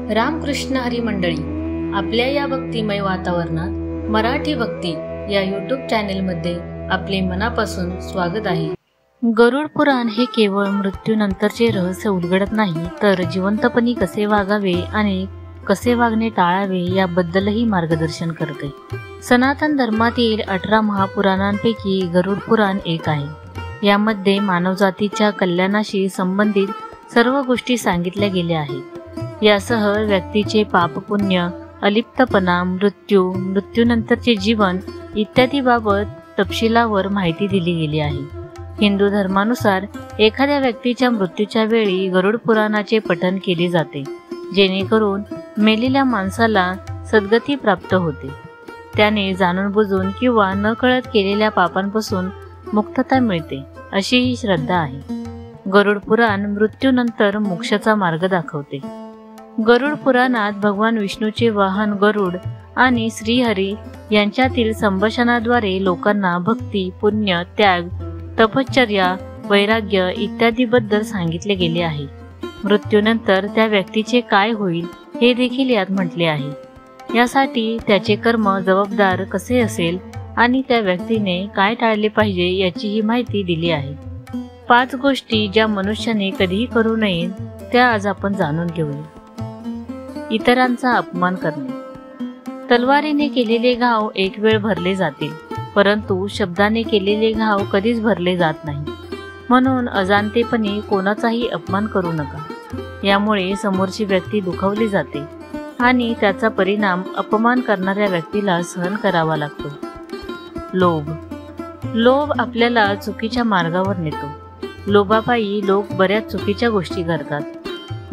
रामकृष्ण हरी मंडळी, आपल्या या भक्तिमय वातावरणात मराठी भक्ती या यूट्यूब चॅनेलमध्ये आपले मनापासून स्वागत आहे। गरुड पुराण हे केवळ मृत्यूनंतरचे रहस्य उलगडत नाही, तर जिवंतपणी कसे वागावे आणि कसे वागणे टाळावे याबद्दलही मार्गदर्शन करते। सनातन धर्मातील 18 महापुराणांपैकी गरुड पुराण एक आहे। यामध्ये मानवजातीच्या कल्याणाशी संबंधित सर्व गोष्टी सांगितल्या गेल्या आहेत। यासह व्यक्तीचे पाप पुण्य, अलिप्तपणा, मृत्यूनंतरचे जीवन इत्यादी बाबत तपशिलावर माहिती दिली गेली आहे। हिंदू धर्मानुसार एखाद्या व्यक्तीच्या मृत्यूच्या वेळी गरुड पुराणाचे पठण केले जाते, जेणेकरून मेलेल्या माणसाला सद्गती प्राप्त होते। त्याने जाणून बुजून किंवा नकळत केलेल्या पापांपासून मुक्तता मिळते, अशी ही श्रद्धा आहे। गरुड पुराण मृत्यूनंतर मोक्षाचा मार्ग दाखवते। गरुड पुराणात भगवान विष्णूचे वाहन गरुड आणि श्रीहरी यांच्यातील संभाषणाद्वारे लोकांना भक्ती, पुण्य, त्याग, तपश्चर्या, वैराग्य इत्यादी बद्दल सांगितले गेले आहे। मृत्यूनंतर त्या व्यक्तीचे काय होईल हे देखील यात म्हटले आहे। यासाठी त्याचे कर्म जबाबदार कसे असेल आणि त्या व्यक्तीने काय टाळले पाहिजे याचीही माहिती दिली आहे। 5 गोष्टी ज्या मनुष्याने कधीही करू नये त्या आज आपण जाणून घेऊया। इतरांचा अपमान करणे। तलवारीने केलेले घाव एक वेळ भरले जातील, परंतु शब्दाने केलेले घाव कधीच भरले जात नाही। म्हणून अजाणतेपणे कोणाचाही अपमान करू नका। यामुळे समोरची व्यक्ती दुखावली जाते आणि त्याचा परिणाम अपमान करणाऱ्या व्यक्तीला सहन करावा लागतो। लोभ आपल्याला चुकीच्या मार्गावर नेतो। लोभापायी लोक बऱ्याच चुकीच्या गोष्टी करतात।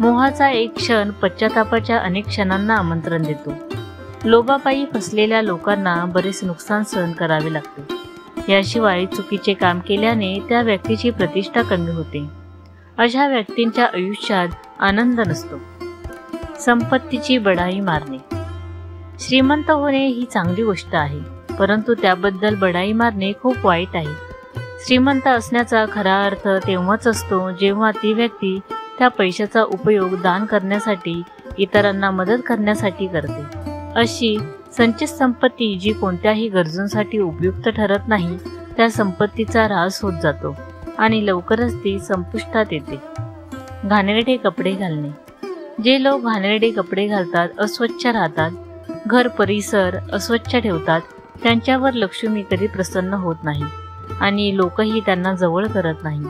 मोहाचा एक क्षण पश्चातापाच्या अनेक क्षणांना आमंत्रण देतो। लोभापायी फसलेल्या लोकांना बरेच नुकसान सहन करावे लागते। याशिवाय चुकीचे काम केल्याने त्या व्यक्तीची प्रतिष्ठा कमी होते। अशा व्यक्तींच्या आयुष्यात आनंद नसतो। संपत्तीची बढाई मारणे। श्रीमंत होणे ही चांगली गोष्ट आहे, परंतु त्याबद्दल बढाई मारणे खूप वाईट आहे। श्रीमंत असण्याचा खरा अर्थ तेव्हाच असतो जेव्हा ती व्यक्ती त्या पैशाचा उपयोग दान करण्यासाठी, इतरांना मदत करण्यासाठी करते। अशी संचित संपत्ती जी कोणत्याही गरजूंसाठी उपयुक्त ठरत नाही, त्या संपत्तीचा ऱ्हास होत जातो आणि लवकरच ती संपुष्टात येते। घाणेरडे कपडे घालणे। जे लोक घाणेरडे कपडे घालतात, अस्वच्छ राहतात, घर परिसर अस्वच्छ ठेवतात, त्यांच्यावर लक्ष्मी कधी प्रसन्न होत नाही आणि लोकही त्यांना जवळ करत नाही।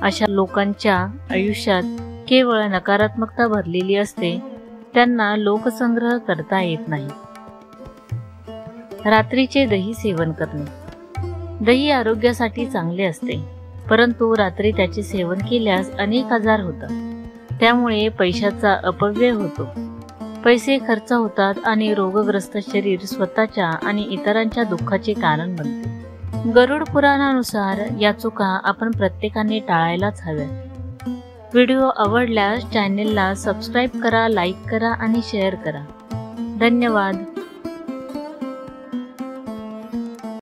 अशा लोकांच्या आयुष्यात केवळ नकारात्मकता भरलेली असते, त्यांना लोकसंग्रह करता येत नाही। रात्रीचे दही सेवन करणे। दही आरोग्यासाठी चांगले असते, परंतु रात्री त्याचे सेवन केल्यास अनेक आजार होतात। त्यामुळे पैशाचा अपव्यय होतो, पैसे खर्च होतात आणि रोगग्रस्त शरीर स्वतःच्या आणि इतरांच्या दुःखाचे कारण बनते। गरुड पुराणानुसार या चुका आपण प्रत्येकाने टाळायलाच हव्या। व्हिडिओ आवडल्यास चॅनेलला सबस्क्राईब करा, लाईक करा आणि शेअर करा। धन्यवाद।